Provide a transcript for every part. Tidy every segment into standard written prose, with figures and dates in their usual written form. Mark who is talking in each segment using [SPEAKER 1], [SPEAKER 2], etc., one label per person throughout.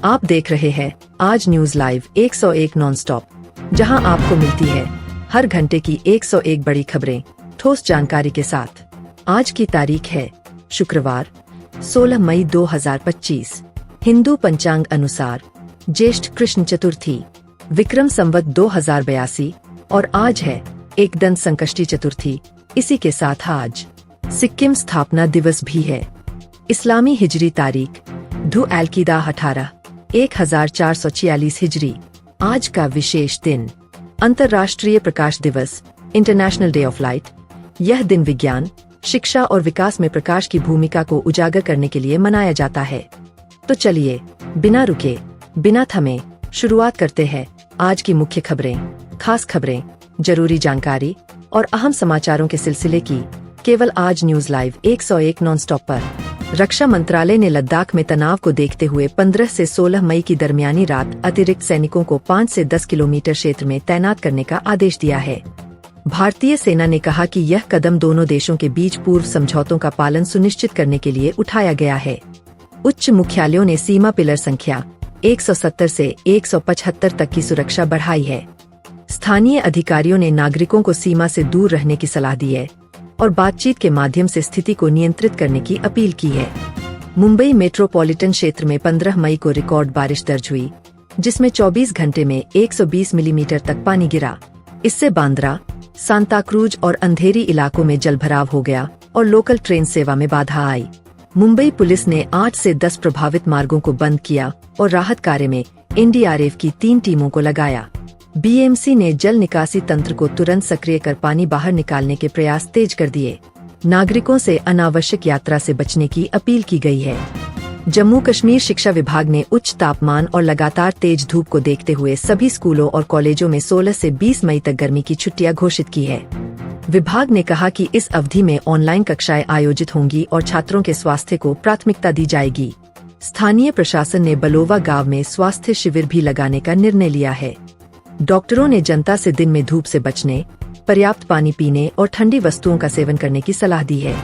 [SPEAKER 1] आप देख रहे हैं आज न्यूज लाइव 101 नॉन-स्टॉप, जहां आपको मिलती है हर घंटे की 101 बड़ी खबरें ठोस जानकारी के साथ। आज की तारीख है शुक्रवार 16 मई 2025। हिंदू पंचांग अनुसार ज्येष्ठ कृष्ण चतुर्थी, विक्रम संवत 2082 और आज है एकदंत संकष्टी चतुर्थी। इसी के साथ आज सिक्किम स्थापना दिवस भी है। इस्लामी हिजरी तारीख धु एल-किदा 1446 हिजरी। आज का विशेष दिन अंतर्राष्ट्रीय प्रकाश दिवस, इंटरनेशनल डे ऑफ लाइट। यह दिन विज्ञान, शिक्षा और विकास में प्रकाश की भूमिका को उजागर करने के लिए मनाया जाता है। तो चलिए बिना रुके, बिना थमे शुरुआत करते हैं आज की मुख्य खबरें, खास खबरें, जरूरी जानकारी और अहम समाचारों के सिलसिले की, केवल आज न्यूज लाइव 101 नॉन-स्टॉप पर। रक्षा मंत्रालय ने लद्दाख में तनाव को देखते हुए 15 से 16 मई की दरमियानी रात अतिरिक्त सैनिकों को 5 से 10 किलोमीटर क्षेत्र में तैनात करने का आदेश दिया है। भारतीय सेना ने कहा कि यह कदम दोनों देशों के बीच पूर्व समझौतों का पालन सुनिश्चित करने के लिए उठाया गया है। उच्च मुख्यालयों ने सीमा पिलर संख्या 170 से 175 तक की सुरक्षा बढ़ाई है। स्थानीय अधिकारियों ने नागरिकों को सीमा से दूर रहने की सलाह दी है और बातचीत के माध्यम से स्थिति को नियंत्रित करने की अपील की है। मुंबई मेट्रोपॉलिटन क्षेत्र में 15 मई को रिकॉर्ड बारिश दर्ज हुई, जिसमें 24 घंटे में 120 मिलीमीटर तक पानी गिरा। इससे बांद्रा, सांताक्रूज और अंधेरी इलाकों में जलभराव हो गया और लोकल ट्रेन सेवा में बाधा आई। मुंबई पुलिस ने 8 से 10 प्रभावित मार्गों को बंद किया और राहत कार्य में एनडीआरएफ की 3 टीमों को लगाया। बीएमसी ने जल निकासी तंत्र को तुरंत सक्रिय कर पानी बाहर निकालने के प्रयास तेज कर दिए। नागरिकों से अनावश्यक यात्रा से बचने की अपील की गई है। जम्मू कश्मीर शिक्षा विभाग ने उच्च तापमान और लगातार तेज धूप को देखते हुए सभी स्कूलों और कॉलेजों में 16 से 20 मई तक गर्मी की छुट्टियां घोषित की है। विभाग ने कहा कि इस अवधि में ऑनलाइन कक्षाएं आयोजित होंगी और छात्रों के स्वास्थ्य को प्राथमिकता दी जाएगी। स्थानीय प्रशासन ने बलोवा गाँव में स्वास्थ्य शिविर भी लगाने का निर्णय लिया है। डॉक्टरों ने जनता से दिन में धूप से बचने, पर्याप्त पानी पीने और ठंडी वस्तुओं का सेवन करने की सलाह दी है।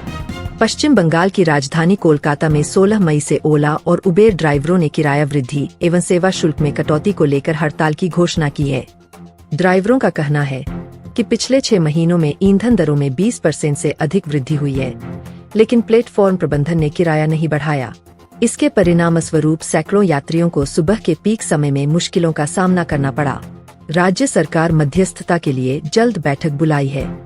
[SPEAKER 1] पश्चिम बंगाल की राजधानी कोलकाता में 16 मई से ओला और उबेर ड्राइवरों ने किराया वृद्धि एवं सेवा शुल्क में कटौती को लेकर हड़ताल की घोषणा की है। ड्राइवरों का कहना है कि पिछले 6 महीनों में ईंधन दरों में 20% से अधिक वृद्धि हुई है, लेकिन प्लेटफॉर्म प्रबंधन ने किराया नहीं बढ़ाया। इसके परिणामस्वरूप सैकड़ों यात्रियों को सुबह के पीक समय में मुश्किलों का सामना करना पड़ा। राज्य सरकार मध्यस्थता के लिए जल्द बैठक बुलाई है।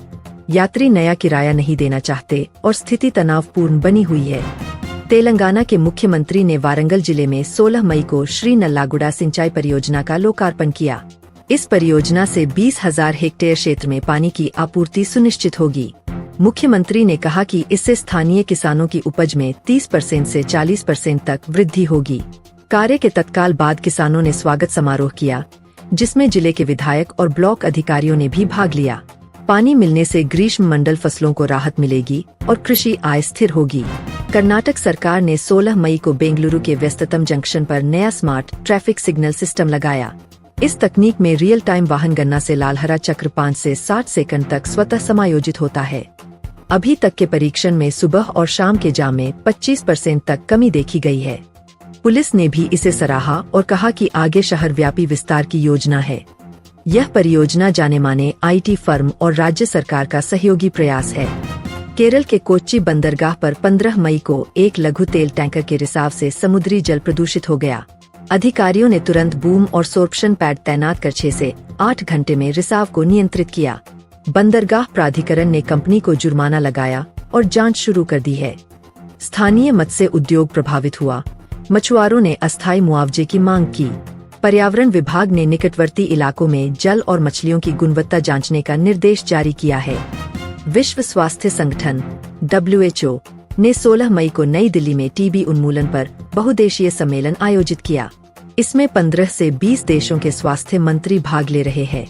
[SPEAKER 1] यात्री नया किराया नहीं देना चाहते और स्थिति तनावपूर्ण बनी हुई है। तेलंगाना के मुख्यमंत्री ने वारंगल जिले में 16 मई को श्री नल्लागुडा सिंचाई परियोजना का लोकार्पण किया। इस परियोजना से 20,000 हेक्टेयर क्षेत्र में पानी की आपूर्ति सुनिश्चित होगी। मुख्यमंत्री ने कहा कि इससे स्थानीय किसानों की उपज में 30% से 40% तक वृद्धि होगी। कार्य के तत्काल बाद किसानों ने स्वागत समारोह किया, जिसमें जिले के विधायक और ब्लॉक अधिकारियों ने भी भाग लिया। पानी मिलने से ग्रीष्म मंडल फसलों को राहत मिलेगी और कृषि आय स्थिर होगी। कर्नाटक सरकार ने 16 मई को बेंगलुरु के व्यस्ततम जंक्शन पर नया स्मार्ट ट्रैफिक सिग्नल सिस्टम लगाया। इस तकनीक में रियल टाइम वाहन गणना से लाल-हरा चक्र 5 से 60 सेकंड तक स्वतः समायोजित होता है। अभी तक के परीक्षण में सुबह और शाम के जाम में 25% तक कमी देखी गई है। पुलिस ने भी इसे सराहा और कहा कि आगे शहर व्यापी विस्तार की योजना है। यह परियोजना जाने माने आईटी फर्म और राज्य सरकार का सहयोगी प्रयास है। केरल के कोच्चि बंदरगाह पर 15 मई को एक लघु तेल टैंकर के रिसाव से समुद्री जल प्रदूषित हो गया। अधिकारियों ने तुरंत बूम और सोर्प्शन पैड तैनात कर 6 से 8 घंटे में रिसाव को नियंत्रित किया। बंदरगाह प्राधिकरण ने कंपनी को जुर्माना लगाया और जांच शुरू कर दी है। स्थानीय मत्स्य उद्योग प्रभावित हुआ, मछुआरों ने अस्थायी मुआवजे की मांग की। पर्यावरण विभाग ने निकटवर्ती इलाकों में जल और मछलियों की गुणवत्ता जांचने का निर्देश जारी किया है। विश्व स्वास्थ्य संगठन WHO ने 16 मई को नई दिल्ली में टीबी उन्मूलन पर बहुदेशीय सम्मेलन आयोजित किया। इसमें 15 से 20 देशों के स्वास्थ्य मंत्री भाग ले रहे हैं।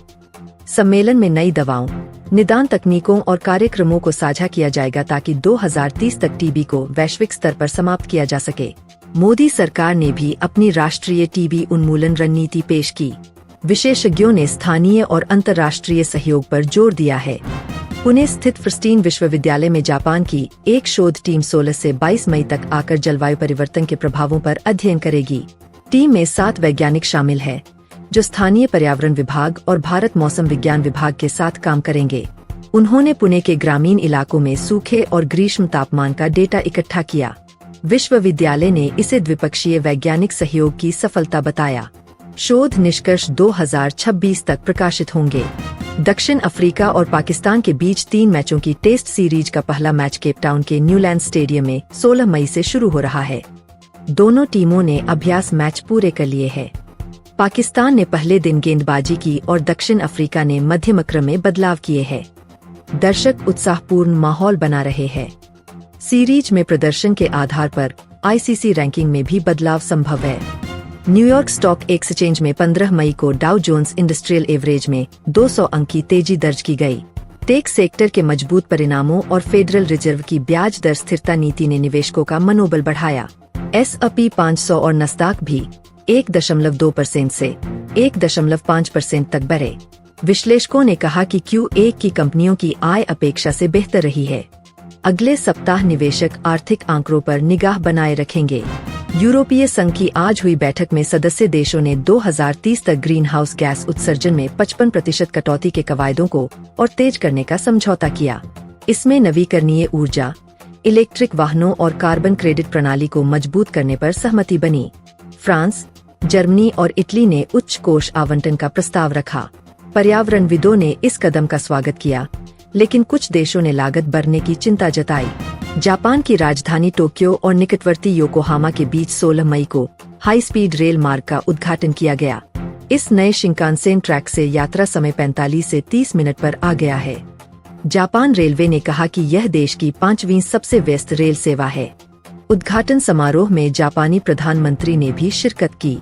[SPEAKER 1] सम्मेलन में नई दवाओं, निदान तकनीकों और कार्यक्रमों को साझा किया जाएगा ताकि 2030 तक टीबी को वैश्विक स्तर पर समाप्त किया जा सके। मोदी सरकार ने भी अपनी राष्ट्रीय टीबी उन्मूलन रणनीति पेश की। विशेषज्ञों ने स्थानीय और अंतर्राष्ट्रीय सहयोग पर जोर दिया है। पुणे स्थित प्रिस्टीन विश्वविद्यालय में जापान की एक शोध टीम 16 से 22 मई तक आकर जलवायु परिवर्तन के प्रभावों पर अध्ययन करेगी। टीम में 7 वैज्ञानिक शामिल है जो स्थानीय पर्यावरण विभाग और भारत मौसम विज्ञान विभाग के साथ काम करेंगे। उन्होंने पुणे के ग्रामीण इलाकों में सूखे और ग्रीष्म तापमान का डेटा इकट्ठा किया। विश्वविद्यालय ने इसे द्विपक्षीय वैज्ञानिक सहयोग की सफलता बताया। शोध निष्कर्ष 2026 तक प्रकाशित होंगे। दक्षिण अफ्रीका और पाकिस्तान के बीच 3 मैचों की टेस्ट सीरीज का पहला मैच केप टाउन के न्यूलैंड स्टेडियम में 16 मई से शुरू हो रहा है। दोनों टीमों ने अभ्यास मैच पूरे कर लिए हैं। पाकिस्तान ने पहले दिन गेंदबाजी की और दक्षिण अफ्रीका ने मध्यम क्रम में बदलाव किए हैं। दर्शक उत्साहपूर्ण माहौल बना रहे हैं। सीरीज में प्रदर्शन के आधार पर आईसीसी रैंकिंग में भी बदलाव संभव है। न्यूयॉर्क स्टॉक एक्सचेंज में 15 मई को डाउ जोन्स इंडस्ट्रियल एवरेज में 200 अंक की तेजी दर्ज की गई। टेक सेक्टर के मजबूत परिणामों और फेडरल रिजर्व की ब्याज दर स्थिरता नीति ने निवेशकों का मनोबल बढ़ाया। S&P 500 और नस्दाक भी 1.2% से 1.5% तक बढ़े। विश्लेषकों ने कहा कि Q1 की कंपनियों की आय अपेक्षा से बेहतर रही है। अगले सप्ताह निवेशक आर्थिक आंकड़ों पर निगाह बनाए रखेंगे। यूरोपीय संघ की आज हुई बैठक में सदस्य देशों ने 2030 तक ग्रीन हाउस गैस उत्सर्जन में 55% कटौती के कवायदों को और तेज करने का समझौता किया। इसमें नवीकरणीय ऊर्जा, इलेक्ट्रिक वाहनों और कार्बन क्रेडिट प्रणाली को मजबूत करने पर सहमति बनी। फ्रांस, जर्मनी और इटली ने उच्च कोष आवंटन का प्रस्ताव रखा। पर्यावरणविदों ने इस कदम का स्वागत किया, लेकिन कुछ देशों ने लागत बढ़ने की चिंता जताई। जापान की राजधानी टोक्यो और निकटवर्ती योकोहामा के बीच 16 मई को हाई स्पीड रेल मार्ग का उद्घाटन किया गया। इस नए शिंकानसेन ट्रैक से यात्रा समय 45 से 30 मिनट पर आ गया है। जापान रेलवे ने कहा कि यह देश की 5वीं सबसे व्यस्त रेल सेवा है। उद्घाटन समारोह में जापानी प्रधानमंत्री ने भी शिरकत की।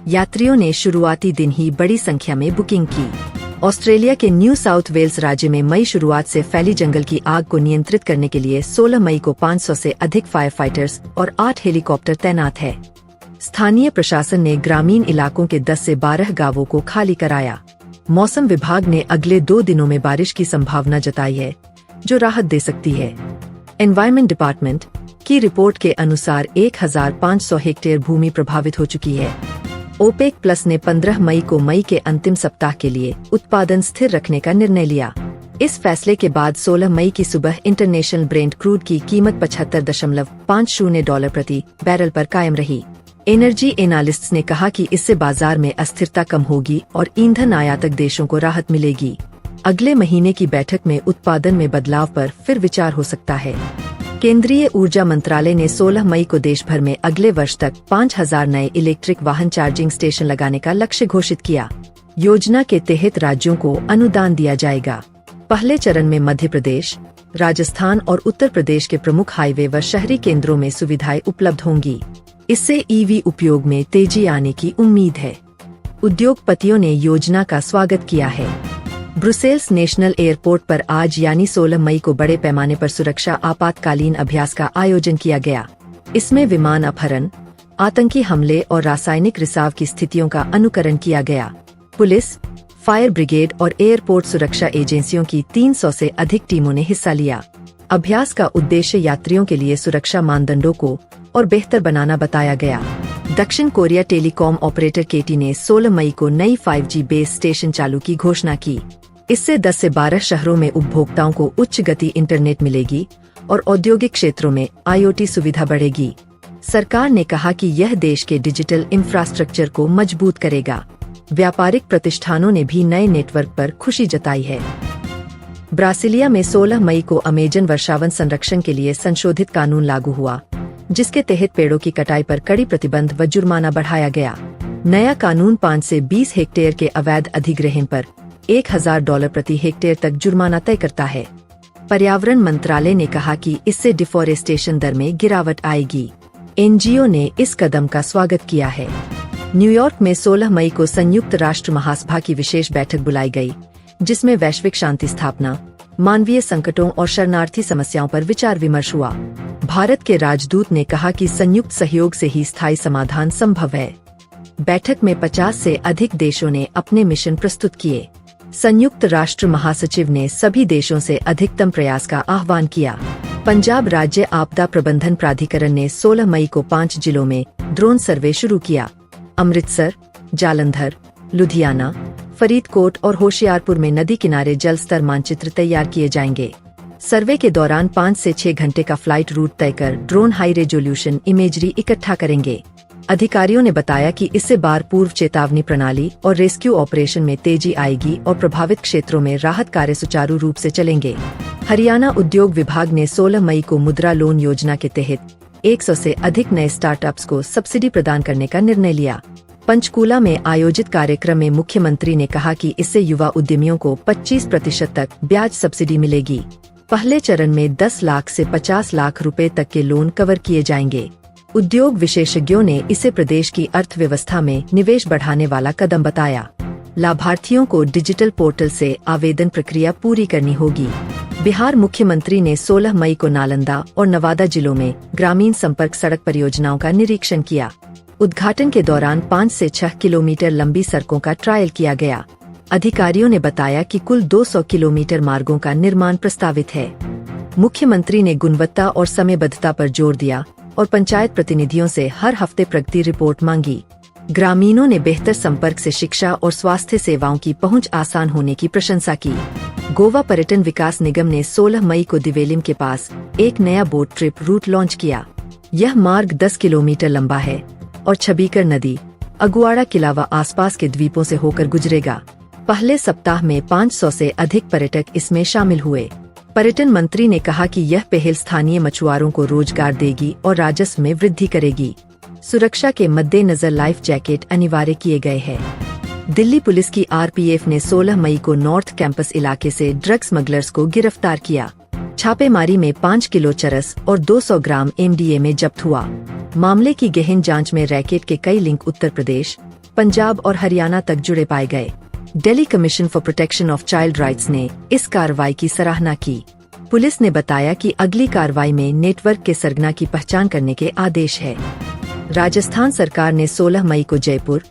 [SPEAKER 1] यात्रियों ने शुरुआती दिन ही बड़ी संख्या में बुकिंग की। ऑस्ट्रेलिया के न्यू साउथ वेल्स राज्य में मई शुरुआत से फैली जंगल की आग को नियंत्रित करने के लिए 16 मई को 500 से अधिक फायर फाइटर्स और 8 हेलीकॉप्टर तैनात है। स्थानीय प्रशासन ने ग्रामीण इलाकों के 10 से 12 गांवों को खाली कराया। मौसम विभाग ने अगले 2 दिनों में बारिश की संभावना जताई है, जो राहत दे सकती है। एनवायरमेंट डिपार्टमेंट की रिपोर्ट के अनुसार 1500 हेक्टेयर भूमि प्रभावित हो चुकी है। ओपेक प्लस ने 15 मई को मई के अंतिम सप्ताह के लिए उत्पादन स्थिर रखने का निर्णय लिया। इस फैसले के बाद 16 मई की सुबह इंटरनेशनल ब्रेंट क्रूड की कीमत $75.50 प्रति बैरल पर कायम रही। एनर्जी एनालिस्ट्स ने कहा कि इससे बाजार में अस्थिरता कम होगी और ईंधन आयातक देशों को राहत मिलेगी। अगले महीने की बैठक में उत्पादन में बदलाव पर फिर विचार हो सकता है। केंद्रीय ऊर्जा मंत्रालय ने 16 मई को देश भर में अगले वर्ष तक 5000 नए इलेक्ट्रिक वाहन चार्जिंग स्टेशन लगाने का लक्ष्य घोषित किया। योजना के तहत राज्यों को अनुदान दिया जाएगा। पहले चरण में मध्य प्रदेश, राजस्थान और उत्तर प्रदेश के प्रमुख हाईवे व शहरी केंद्रों में सुविधाएं उपलब्ध होंगी। इससे ईवी उपयोग में तेजी आने की उम्मीद है। उद्योगपतियों ने योजना का स्वागत किया है। ब्रुसेल्स नेशनल एयरपोर्ट पर आज यानी 16 मई को बड़े पैमाने पर सुरक्षा आपातकालीन अभ्यास का आयोजन किया गया। इसमें विमान अपहरण, आतंकी हमले और रासायनिक रिसाव की स्थितियों का अनुकरण किया गया। पुलिस, फायर ब्रिगेड और एयरपोर्ट सुरक्षा एजेंसियों की 300 से अधिक टीमों ने हिस्सा लिया। अभ्यास का उद्देश्य यात्रियों के लिए सुरक्षा मानदंडों को और बेहतर बनाना बताया गया। दक्षिण कोरिया टेलीकॉम ऑपरेटर केटी ने 16 मई को नई 5G बेस स्टेशन चालू की घोषणा की। इससे 10 से 12 शहरों में उपभोक्ताओं को उच्च गति इंटरनेट मिलेगी और औद्योगिक क्षेत्रों में IoT सुविधा बढ़ेगी। सरकार ने कहा कि यह देश के डिजिटल इंफ्रास्ट्रक्चर को मजबूत करेगा। व्यापारिक प्रतिष्ठानों ने भी नए नेटवर्क पर खुशी जताई है। ब्रासीलिया में 16 मई को अमेजन वर्षावन संरक्षण के लिए संशोधित कानून लागू हुआ, जिसके तहत पेड़ों की कटाई पर कड़ी प्रतिबंध व जुर्माना बढ़ाया गया। नया कानून 5 से 20 हेक्टेयर के अवैध अधिग्रहण पर $1000 प्रति हेक्टेयर तक जुर्माना तय करता है। पर्यावरण मंत्रालय ने कहा कि इससे डिफॉरेस्टेशन दर में गिरावट आएगी। NGO ने इस कदम का स्वागत किया है। न्यूयॉर्क में 16 मई को संयुक्त राष्ट्र महासभा की विशेष बैठक बुलाई गई, जिसमें वैश्विक शांति स्थापना, मानवीय संकटों और शरणार्थी समस्याओं पर विचार विमर्श हुआ। भारत के राजदूत ने कहा कि संयुक्त सहयोग से ही स्थायी समाधान संभव है। बैठक में 50 से अधिक देशों ने अपने मिशन प्रस्तुत किए। संयुक्त राष्ट्र महासचिव ने सभी देशों से अधिकतम प्रयास का आह्वान किया। पंजाब राज्य आपदा प्रबंधन प्राधिकरण ने 16 मई को 5 जिलों में ड्रोन सर्वे शुरू किया। अमृतसर, जालंधर, लुधियाना, फरीदकोट और होशियारपुर में नदी किनारे जल स्तर मानचित्र तैयार किए जाएंगे। सर्वे के दौरान 5 से 6 घंटे का फ्लाइट रूट तय कर ड्रोन हाई रेजोल्यूशन इमेजरी इकट्ठा करेंगे। अधिकारियों ने बताया कि इससे बाढ़ पूर्व चेतावनी प्रणाली और रेस्क्यू ऑपरेशन में तेजी आएगी और प्रभावित क्षेत्रों में राहत कार्य सुचारू रूप से चलेंगे। हरियाणा उद्योग विभाग ने 16 मई को मुद्रा लोन योजना के तहत 100 से अधिक नए स्टार्टअप्स को सब्सिडी प्रदान करने का निर्णय लिया। पंचकूला में आयोजित कार्यक्रम में मुख्यमंत्री ने कहा कि इससे युवा उद्यमियों को 25% तक ब्याज सब्सिडी मिलेगी। पहले चरण में 10 लाख से 50 लाख रुपए तक के लोन कवर किए जाएंगे। उद्योग विशेषज्ञों ने इसे प्रदेश की अर्थव्यवस्था में निवेश बढ़ाने वाला कदम बताया। लाभार्थियों को डिजिटल पोर्टल से आवेदन प्रक्रिया पूरी करनी होगी। बिहार मुख्यमंत्री ने 16 मई को नालंदा और नवादा जिलों में ग्रामीण संपर्क सड़क परियोजनाओं का निरीक्षण किया। उद्घाटन के दौरान 5 से 6 किलोमीटर लंबी सड़कों का ट्रायल किया गया। अधिकारियों ने बताया कि कुल 200 किलोमीटर मार्गों का निर्माण प्रस्तावित है। मुख्यमंत्री ने गुणवत्ता और समयबद्धता पर जोर दिया और पंचायत प्रतिनिधियों से हर हफ्ते प्रगति रिपोर्ट मांगी। ग्रामीणों ने बेहतर संपर्क से शिक्षा और स्वास्थ्य सेवाओं की पहुंच आसान होने की प्रशंसा की। गोवा पर्यटन विकास निगम ने 16 मई को दिवेलिम के पास एक नया बोट ट्रिप रूट लॉन्च किया। यह मार्ग 10 किलोमीटर लंबा है और छबीकर नदी, अगुआड़ा किला व आसपास के द्वीपों से होकर गुजरेगा। पहले सप्ताह में 500 से अधिक पर्यटक इसमें शामिल हुए। पर्यटन मंत्री ने कहा कि यह पहल स्थानीय मछुआरों को रोजगार देगी और राजस्व में वृद्धि करेगी। सुरक्षा के मद्देनजर लाइफ जैकेट अनिवार्य किए गए हैं। दिल्ली पुलिस की आरपीएफ ने 16 मई को नॉर्थ कैंपस इलाके से ड्रग स्मगलर्स को गिरफ्तार किया। छापेमारी में 5 किलो चरस और 200 ग्राम एमडीएमए जब्त हुआ। मामले की गहन जांच में रैकेट के कई लिंक उत्तर प्रदेश, पंजाब और हरियाणा तक जुड़े पाए गए। Delhi commission for protection of child rights ने इस कार्रवाई की सराहना की। पुलिस ने बताया कि अगली कार्रवाई में नेटवर्क के सरगना की पहचान करने के आदेश है। राजस्थान सरकार ने 16 मई को जयपुर,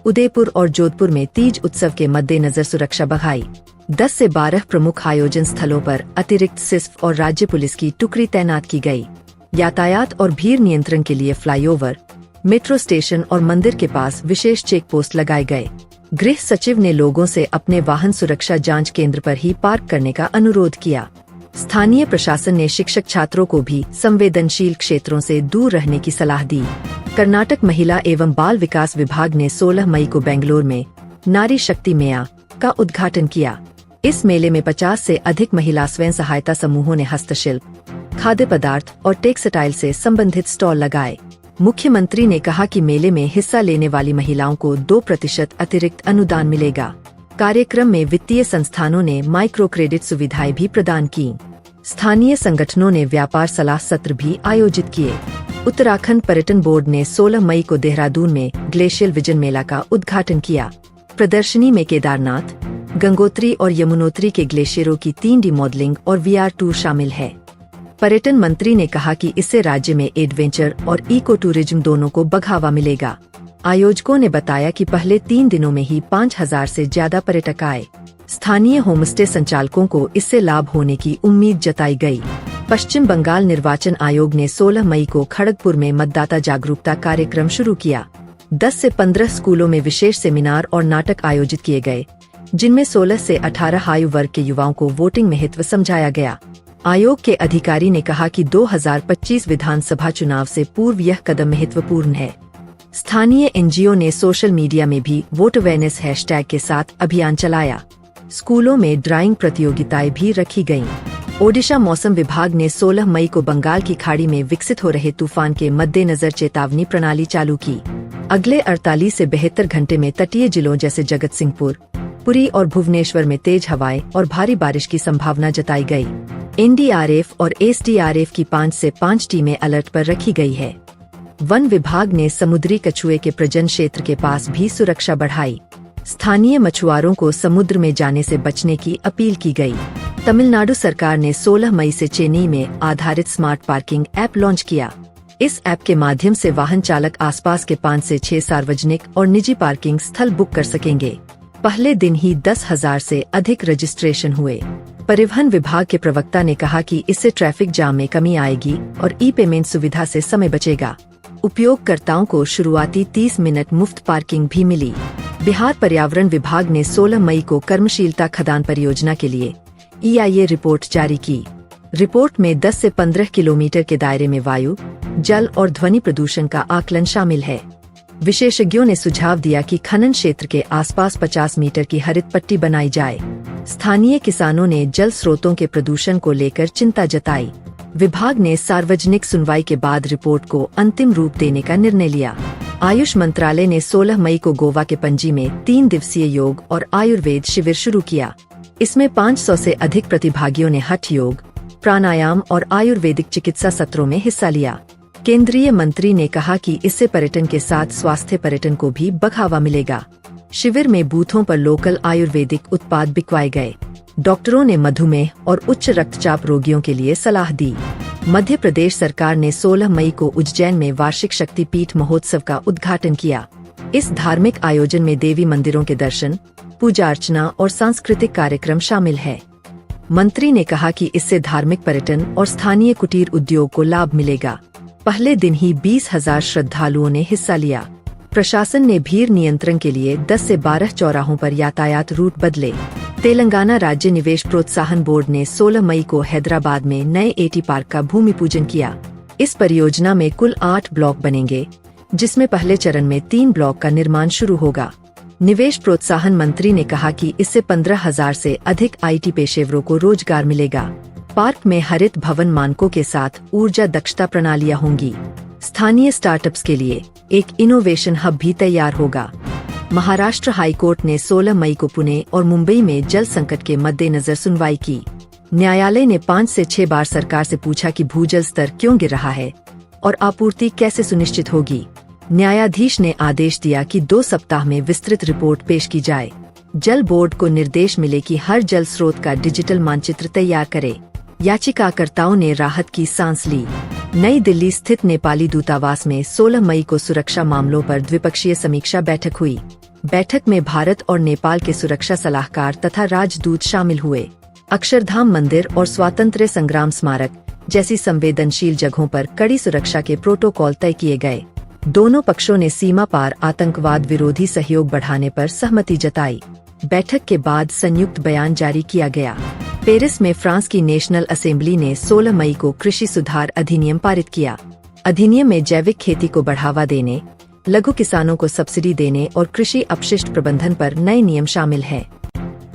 [SPEAKER 1] उदयपुर और जोधपुर में तीज उत्सव के मद्देनजर सुरक्षा बढ़ाई। 10 से 12 प्रमुख आयोजन स्थलों पर अतिरिक्त सिस्फ और राज्य पुलिस की टुकड़ी तैनात की गई। यातायात और भीड़ नियंत्रण के लिए फ्लाईओवर, मेट्रो स्टेशन और मंदिर के पास विशेष चेक पोस्ट लगाए गए। गृह सचिव ने लोगों से अपने वाहन सुरक्षा जांच केंद्र पर ही पार्क करने का अनुरोध किया। स्थानीय प्रशासन ने शिक्षक छात्रों को भी संवेदनशील क्षेत्रों से दूर रहने की सलाह दी। कर्नाटक महिला एवं बाल विकास विभाग ने 16 मई को बेंगलुरु में नारी शक्ति मेला का उद्घाटन किया। इस मेले में 50 से अधिक महिला स्वयं सहायता समूहों ने हस्तशिल्प, खाद्य पदार्थ और टेक्सटाइल से संबंधित स्टॉल लगाए। मुख्यमंत्री ने कहा कि मेले में हिस्सा लेने वाली महिलाओं को 2% अतिरिक्त अनुदान मिलेगा। कार्यक्रम में वित्तीय संस्थानों ने माइक्रो क्रेडिट सुविधाएं भी प्रदान की। स्थानीय संगठनों ने व्यापार सलाह सत्र भी आयोजित किए। उत्तराखंड पर्यटन बोर्ड ने 16 मई को देहरादून में ग्लेशियल विजन मेला का उद्घाटन किया। प्रदर्शनी में केदारनाथ, गंगोत्री और यमुनोत्री के ग्लेशियरों की 3D मॉडलिंग और VR टूर शामिल है। पर्यटन मंत्री ने कहा कि इससे राज्य में एडवेंचर और इको टूरिज्म दोनों को बढ़ावा मिलेगा। आयोजकों ने बताया कि पहले 3 दिनों में ही 5000 से ज्यादा पर्यटक आए। स्थानीय होमस्टे संचालकों को इससे लाभ होने की उम्मीद जताई गई। पश्चिम बंगाल निर्वाचन आयोग ने 16 मई को खड़गपुर में मतदाता जागरूकता कार्यक्रम शुरू किया। 10 से 15 स्कूलों में विशेष सेमिनार और नाटक आयोजित किए गए, जिनमें 16 से 18 आयु वर्ग के युवाओं को वोटिंग महत्व समझाया गया। आयोग के अधिकारी ने कहा कि 2025 विधानसभा चुनाव से पूर्व यह कदम महत्वपूर्ण है। स्थानीय एनजीओ ने सोशल मीडिया में भी वोट अवेयरनेस हैशटैग के साथ अभियान चलाया। स्कूलों में ड्राइंग प्रतियोगिताएं भी रखी गयीं। ओडिशा मौसम विभाग ने 16 मई को बंगाल की खाड़ी में विकसित हो रहे तूफान के मद्देनजर चेतावनी प्रणाली चालू की। अगले 48 से 72 घंटे में तटीय जिलों जैसे जगतसिंहपुर, पुरी और भुवनेश्वर में तेज हवाएं और भारी बारिश की संभावना जताई गई। एनडीआरएफ और एसडीआरएफ की 5 से 5 टीमें अलर्ट पर रखी गई है। वन विभाग ने समुद्री कछुए के प्रजनन क्षेत्र के पास भी सुरक्षा बढ़ाई। स्थानीय मछुआरों को समुद्र में जाने से बचने की अपील की गई। तमिलनाडु सरकार ने 16 मई से चेन्नई में आधारित स्मार्ट पार्किंग ऐप लॉन्च किया। इस ऐप के माध्यम से वाहन चालक आसपास के 5 से 6 सार्वजनिक और निजी पार्किंग स्थल बुक कर सकेंगे। पहले दिन ही 10,000 से अधिक रजिस्ट्रेशन हुए। परिवहन विभाग के प्रवक्ता ने कहा कि इससे ट्रैफिक जाम में कमी आएगी और ई पेमेंट सुविधा से समय बचेगा। उपयोगकर्ताओं को शुरुआती 30 मिनट मुफ्त पार्किंग भी मिली। बिहार पर्यावरण विभाग ने 16 मई को कर्मशीलता खदान परियोजना के लिए EIA रिपोर्ट जारी की। रिपोर्ट में 10 से 15 किलोमीटर के दायरे में वायु, जल और ध्वनि प्रदूषण का आकलन शामिल है। विशेषज्ञों ने सुझाव दिया कि खनन क्षेत्र के आसपास 50 मीटर की हरित पट्टी बनाई जाए। स्थानीय किसानों ने जल स्रोतों के प्रदूषण को लेकर चिंता जताई। विभाग ने सार्वजनिक सुनवाई के बाद रिपोर्ट को अंतिम रूप देने का निर्णय लिया। आयुष मंत्रालय ने 16 मई को गोवा के पणजी में 3 दिवसीय योग और आयुर्वेद शिविर शुरू किया। इसमें 500 से अधिक प्रतिभागियों ने हठ योग, प्राणायाम और आयुर्वेदिक चिकित्सा सत्रों में हिस्सा लिया। केंद्रीय मंत्री ने कहा कि इससे पर्यटन के साथ स्वास्थ्य पर्यटन को भी बढ़ावा मिलेगा। शिविर में बूथों पर लोकल आयुर्वेदिक उत्पाद बिकवाए गए। डॉक्टरों ने मधुमेह और उच्च रक्तचाप रोगियों के लिए सलाह दी। मध्य प्रदेश सरकार ने 16 मई को उज्जैन में वार्षिक शक्तिपीठ महोत्सव का उद्घाटन किया। इस धार्मिक आयोजन में देवी मंदिरों के दर्शन, पूजा अर्चना और सांस्कृतिक कार्यक्रम शामिल है। मंत्री ने कहा कि इससे धार्मिक पर्यटन और स्थानीय कुटीर उद्योग को लाभ मिलेगा। पहले दिन ही 20,000 श्रद्धालुओं ने हिस्सा लिया। प्रशासन ने भीड़ नियंत्रण के लिए 10 से 12 चौराहों पर यातायात रूट बदले। तेलंगाना राज्य निवेश प्रोत्साहन बोर्ड ने 16 मई को हैदराबाद में नए AT पार्क का भूमि पूजन किया। इस परियोजना में कुल 8 ब्लॉक बनेंगे, जिसमें पहले चरण में 3 ब्लॉक का निर्माण शुरू होगा। निवेश प्रोत्साहन मंत्री ने कहा कि इससे 15,000 से अधिक IT पेशेवरों को रोजगार मिलेगा। पार्क में हरित भवन मानकों के साथ ऊर्जा दक्षता प्रणालियां होंगी। स्थानीय स्टार्टअप्स के लिए एक इनोवेशन हब भी तैयार होगा। महाराष्ट्र हाईकोर्ट ने 16 मई को पुणे और मुंबई में जल संकट के मद्देनजर सुनवाई की। न्यायालय ने 5 से 6 बार सरकार से पूछा कि भूजल स्तर क्यों गिर रहा है और आपूर्ति कैसे सुनिश्चित होगी। न्यायाधीश ने आदेश दिया कि 2 सप्ताह में विस्तृत रिपोर्ट पेश की जाए। जल बोर्ड को निर्देश मिले कि हर जल स्रोत का डिजिटल मानचित्र तैयार करे। याचिकाकर्ताओं ने राहत की सांस ली। नई दिल्ली स्थित नेपाली दूतावास में 16 मई को सुरक्षा मामलों पर द्विपक्षीय समीक्षा बैठक हुई। बैठक में भारत और नेपाल के सुरक्षा सलाहकार तथा राजदूत शामिल हुए। अक्षरधाम मंदिर और स्वातंत्र्य संग्राम स्मारक जैसी संवेदनशील जगहों पर कड़ी सुरक्षा के प्रोटोकॉल तय किए गए। दोनों पक्षों ने सीमा पार आतंकवाद विरोधी सहयोग बढ़ाने पर सहमति जताई। बैठक के बाद संयुक्त बयान जारी किया गया। पेरिस में फ्रांस की नेशनल असेंबली ने 16 मई को कृषि सुधार अधिनियम पारित किया। अधिनियम में जैविक खेती को बढ़ावा देने, लघु किसानों को सब्सिडी देने और कृषि अपशिष्ट प्रबंधन पर नए नियम शामिल हैं।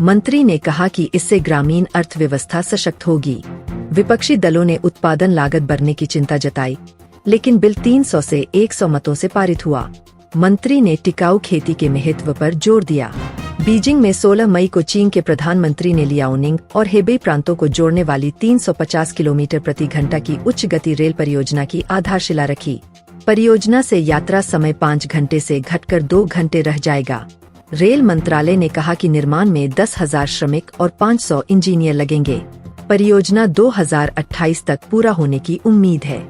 [SPEAKER 1] मंत्री ने कहा कि इससे ग्रामीण अर्थव्यवस्था सशक्त होगी। विपक्षी दलों ने उत्पादन लागत बढ़ने की चिंता जताई, लेकिन बिल 300 से 100 मतों से पारित हुआ। मंत्री ने टिकाऊ खेती के महत्व पर जोर दिया। बीजिंग में 16 मई को चीन के प्रधानमंत्री ने लियाओनिंग और हेबेई प्रांतों को जोड़ने वाली 350 किलोमीटर प्रति घंटा की उच्च गति रेल परियोजना की आधारशिला रखी। परियोजना से यात्रा समय 5 घंटे से घटकर 2 घंटे रह जाएगा। रेल मंत्रालय ने कहा कि निर्माण में 10,000 श्रमिक और 500 इंजीनियर लगेंगे। परियोजना 2028 तक पूरा होने की उम्मीद है।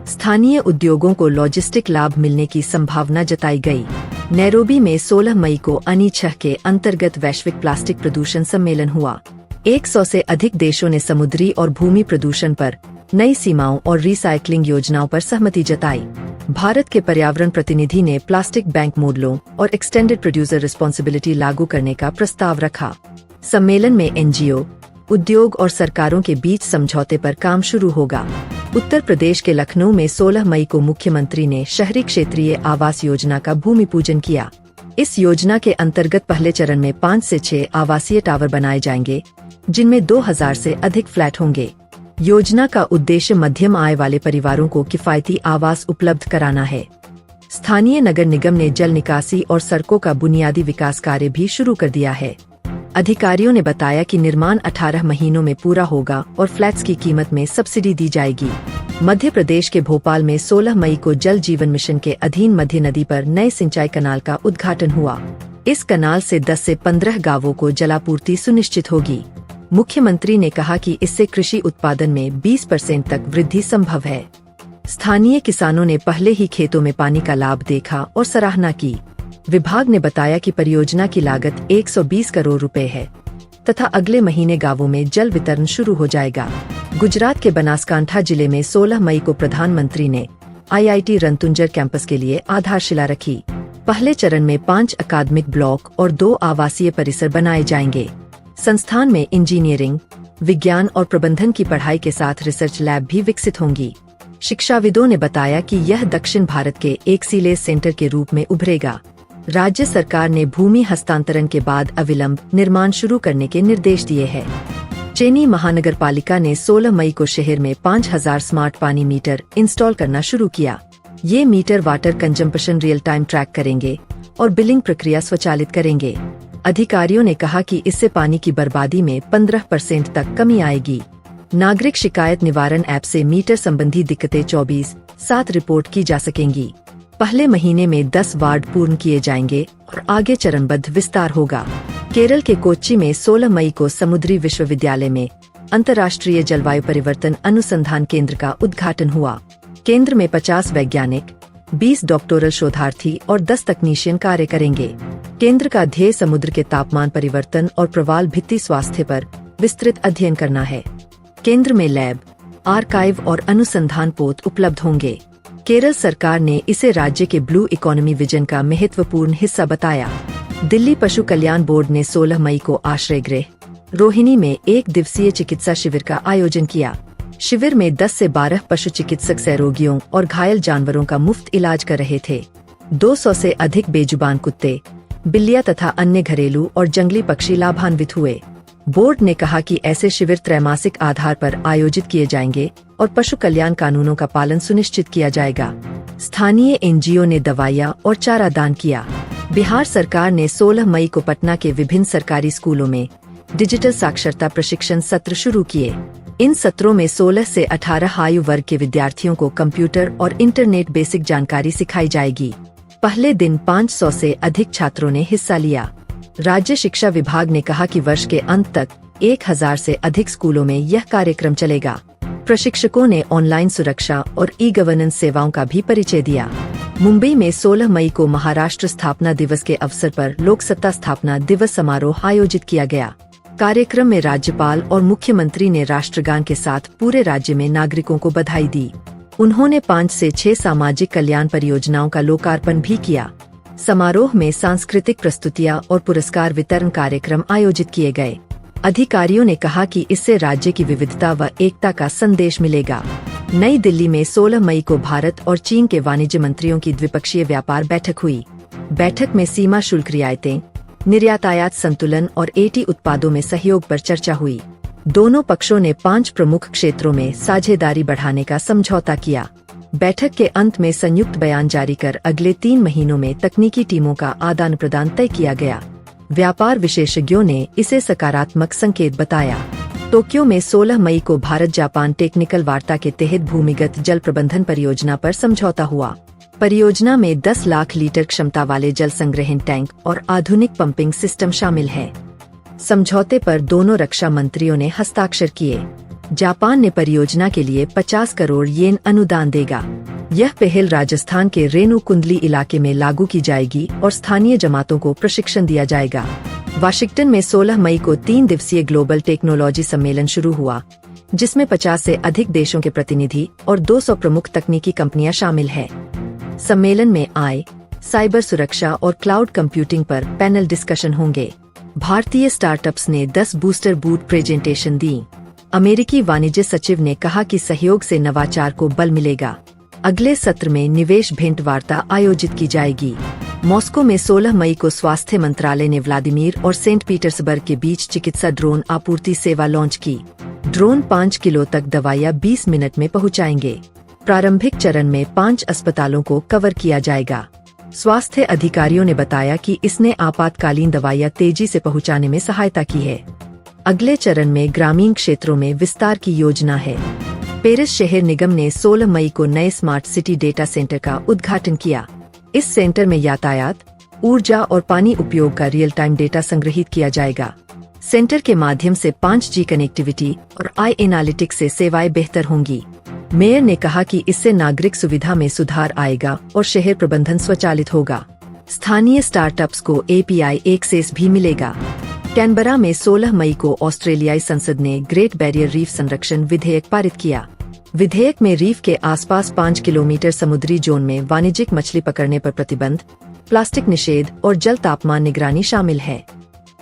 [SPEAKER 1] स्थानीय उद्योगों को लॉजिस्टिक लाभ मिलने की संभावना जताई गई। नैरोबी में 16 मई को UNI6 के अंतर्गत वैश्विक प्लास्टिक प्रदूषण सम्मेलन हुआ। 100 से अधिक देशों ने समुद्री और भूमि प्रदूषण पर नई सीमाओं और रिसाइकलिंग योजनाओं पर सहमति जताई। भारत के पर्यावरण प्रतिनिधि ने प्लास्टिक बैंक मॉडलों और एक्सटेंडेड प्रोड्यूसर रिस्पॉन्सिबिलिटी लागू करने का प्रस्ताव रखा। सम्मेलन में NGO, उद्योग और सरकारों के बीच समझौते पर काम शुरू होगा। उत्तर प्रदेश के लखनऊ में 16 मई को मुख्यमंत्री ने शहरी क्षेत्रीय आवास योजना का भूमि पूजन किया। इस योजना के अंतर्गत पहले चरण में 5 से 6 आवासीय टावर बनाए जाएंगे, जिनमें 2000 से अधिक फ्लैट होंगे। योजना का उद्देश्य मध्यम आय वाले परिवारों को किफायती आवास उपलब्ध कराना है। स्थानीय नगर निगम ने जल निकासी और सड़कों का बुनियादी विकास कार्य भी शुरू कर दिया है। अधिकारियों ने बताया कि निर्माण 18 महीनों में पूरा होगा और फ्लैट्स की कीमत में सब्सिडी दी जाएगी। मध्य प्रदेश के भोपाल में 16 मई को जल जीवन मिशन के अधीन मध्य नदी पर नए सिंचाई कनाल का उद्घाटन हुआ। इस कनाल से 10 से 15 गांवों को जलापूर्ति सुनिश्चित होगी। मुख्यमंत्री ने कहा कि इससे कृषि उत्पादन में 20% तक वृद्धि संभव है। स्थानीय किसानों ने पहले ही खेतों में पानी का लाभ देखा और सराहना की। विभाग ने बताया कि परियोजना की लागत 120 करोड़ रुपए है तथा अगले महीने गांवों में जल वितरण शुरू हो जाएगा। गुजरात के बनासकांठा जिले में 16 मई को प्रधानमंत्री ने IIT रंतुंजर कैंपस के लिए आधारशिला रखी। पहले चरण में 5 अकादमिक ब्लॉक और 2 आवासीय परिसर बनाए जाएंगे। संस्थान में इंजीनियरिंग, विज्ञान और प्रबंधन की पढ़ाई के साथ रिसर्च लैब भी विकसित होंगी। शिक्षाविदों ने बताया कि यह दक्षिण भारत के एक सीलेज सेंटर के रूप में उभरेगा। राज्य सरकार ने भूमि हस्तांतरण के बाद अविलंब निर्माण शुरू करने के निर्देश दिए हैं। चेन्नई महानगर पालिका ने 16 मई को शहर में 5000 स्मार्ट पानी मीटर इंस्टॉल करना शुरू किया। ये meter water consumption real time track करेंगे और बिलिंग प्रक्रिया स्वचालित करेंगे। अधिकारियों ने कहा कि इससे पानी की बर्बादी में 15% तक कमी आएगी। नागरिक शिकायत निवारण ऐप से मीटर संबंधी दिक्कतें 24/7 रिपोर्ट की जा सकेंगी। पहले महीने में 10 वार्ड पूर्ण किए जाएंगे और आगे चरणबद्ध विस्तार होगा। केरल के कोच्चि में 16 मई को समुद्री विश्वविद्यालय में अंतर्राष्ट्रीय जलवायु परिवर्तन अनुसंधान केंद्र का उद्घाटन हुआ। केंद्र में 50 वैज्ञानिक, 20 डॉक्टोरल शोधार्थी और 10 तकनीशियन कार्य करेंगे। केंद्र का ध्येय समुद्र के तापमान परिवर्तन और प्रवाल भित्ति स्वास्थ्य पर विस्तृत अध्ययन करना है। केंद्र में लैब, आर्काइव और अनुसंधान पोत उपलब्ध होंगे। केरल सरकार ने इसे राज्य के ब्लू इकोनॉमी विजन का महत्वपूर्ण हिस्सा बताया। दिल्ली पशु कल्याण बोर्ड ने 16 मई को आश्रय गृह रोहिणी में 1 दिवसीय चिकित्सा शिविर का आयोजन किया। शिविर में 10 से 12 पशु चिकित्सक रोगियों और घायल जानवरों का मुफ्त इलाज कर रहे थे। 200 से अधिक बेजुबान कुत्ते, बिल्लियां तथा अन्य घरेलू और जंगली पक्षी लाभान्वित हुए। बोर्ड ने कहा कि ऐसे शिविर त्रैमासिक आधार पर आयोजित किए जाएंगे और पशु कल्याण कानूनों का पालन सुनिश्चित किया जाएगा। स्थानीय NGO ने दवाइयां और चारा दान किया। बिहार सरकार ने 16 मई को पटना के विभिन्न सरकारी स्कूलों में डिजिटल साक्षरता प्रशिक्षण सत्र शुरू किए। इन सत्रों में 16 से 18 आयु वर्ग के विद्यार्थियों को कंप्यूटर और इंटरनेट बेसिक जानकारी सिखाई जाएगी। पहले दिन 500 से अधिक छात्रों ने हिस्सा लिया। राज्य शिक्षा विभाग ने कहा कि वर्ष के अंत तक 1000 से अधिक स्कूलों में यह कार्यक्रम चलेगा। प्रशिक्षकों ने ऑनलाइन सुरक्षा और ई-गवर्नेंस सेवाओं का भी परिचय दिया। मुंबई में 16 मई को महाराष्ट्र स्थापना दिवस के अवसर पर लोकसत्ता स्थापना दिवस समारोह आयोजित किया गया। कार्यक्रम में राज्यपाल और मुख्यमंत्री ने राष्ट्रगान के साथ पूरे राज्य में नागरिकों को बधाई दी। उन्होंने 5 से 6 सामाजिक कल्याण परियोजनाओं का लोकार्पण भी किया। समारोह में सांस्कृतिक प्रस्तुतियां और पुरस्कार वितरण कार्यक्रम आयोजित किए गए। अधिकारियों ने कहा कि इससे राज्य की विविधता व एकता का संदेश मिलेगा। नई दिल्ली में 16 मई को भारत और चीन के वाणिज्य मंत्रियों की द्विपक्षीय व्यापार बैठक हुई। बैठक में सीमा शुल्क रियायतें, निर्यात आयात संतुलन और AT उत्पादों में सहयोग पर चर्चा हुई। दोनों पक्षों ने 5 प्रमुख क्षेत्रों में साझेदारी बढ़ाने का समझौता किया। बैठक के अंत में संयुक्त बयान जारी कर अगले 3 महीनों में तकनीकी टीमों का आदान प्रदान तय किया गया। व्यापार विशेषज्ञों ने इसे सकारात्मक संकेत बताया। टोक्यो में 16 मई को भारत जापान टेक्निकल वार्ता के तहत भूमिगत जल प्रबंधन परियोजना पर समझौता हुआ। परियोजना में 10 लाख लीटर क्षमता वाले जल संग्रहण टैंक और आधुनिक पंपिंग सिस्टम शामिल है। समझौते पर दोनों रक्षा मंत्रियों ने हस्ताक्षर किए। जापान ने परियोजना के लिए 50 करोड़ येन अनुदान देगा। यह पहल राजस्थान के रेणुकुंडली इलाके में लागू की जाएगी और स्थानीय जमातों को प्रशिक्षण दिया जाएगा। वाशिंगटन में 16 मई को 3 दिवसीय ग्लोबल टेक्नोलॉजी सम्मेलन शुरू हुआ, जिसमें 50 से अधिक देशों के प्रतिनिधि और 200 प्रमुख तकनीकी कंपनियां शामिल हैं। सम्मेलन में AI, साइबर सुरक्षा और क्लाउड कंप्यूटिंग पर पैनल डिस्कशन होंगे। भारतीय स्टार्टअप्स ने 10 बूस्टर बूट प्रेजेंटेशन दी। अमेरिकी वाणिज्य सचिव ने कहा कि सहयोग से नवाचार को बल मिलेगा। अगले सत्र में निवेश भेंट वार्ता आयोजित की जाएगी। मॉस्को में 16 मई को स्वास्थ्य मंत्रालय ने व्लादिमीर और सेंट पीटर्सबर्ग के बीच चिकित्सा ड्रोन आपूर्ति सेवा लॉन्च की। ड्रोन 5 किलो तक दवाइयां 20 मिनट में पहुंचाएंगे। प्रारंभिक चरण में 5 अस्पतालों को कवर किया जाएगा। स्वास्थ्य अधिकारियों ने बताया कि इसने आपातकालीन दवाइयां तेजी से पहुंचाने में सहायता की है। अगले चरण में ग्रामीण क्षेत्रों में विस्तार की योजना है। पेरिस शहर निगम ने 16 मई को नए स्मार्ट सिटी डेटा सेंटर का उद्घाटन किया। इस सेंटर में यातायात, ऊर्जा और पानी उपयोग का रियल टाइम डेटा संग्रहित किया जाएगा। सेंटर के माध्यम से 5G कनेक्टिविटी और AI एनालिटिक्स से सेवाएं बेहतर होंगी। मेयर ने कहा कि इससे नागरिक सुविधा में सुधार आएगा और शहर प्रबंधन स्वचालित होगा। स्थानीय स्टार्टअप्स को API एक्सेस भी मिलेगा। कैनबरा में 16 मई को ऑस्ट्रेलियाई संसद ने ग्रेट बैरियर रीफ संरक्षण विधेयक पारित किया। विधेयक में रीफ के आसपास 5 किलोमीटर समुद्री जोन में वाणिज्यिक मछली पकड़ने पर प्रतिबंध, प्लास्टिक निषेध और जल तापमान निगरानी शामिल है।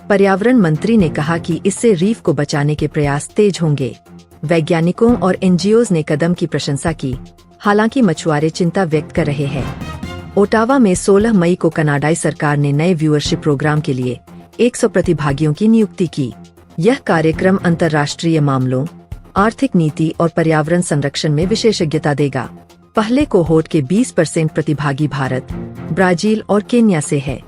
[SPEAKER 1] पर्यावरण मंत्री ने कहा कि इससे रीफ को बचाने के प्रयास तेज होंगे। वैज्ञानिकों और एनजीओज ने कदम की प्रशंसा की, हालांकि मछुआरे चिंता व्यक्त कर रहे हैं। ओटावा में 16 मई को कनाडाई सरकार ने नए व्यूअरशिप प्रोग्राम के लिए 100 प्रतिभागियों की नियुक्ति की। यह कार्यक्रम अंतर्राष्ट्रीय मामलों, आर्थिक नीति और पर्यावरण संरक्षण में विशेषज्ञता देगा। पहले कोहोर्ट के 20% प्रतिभागी भारत, ब्राजील और केन्या से है।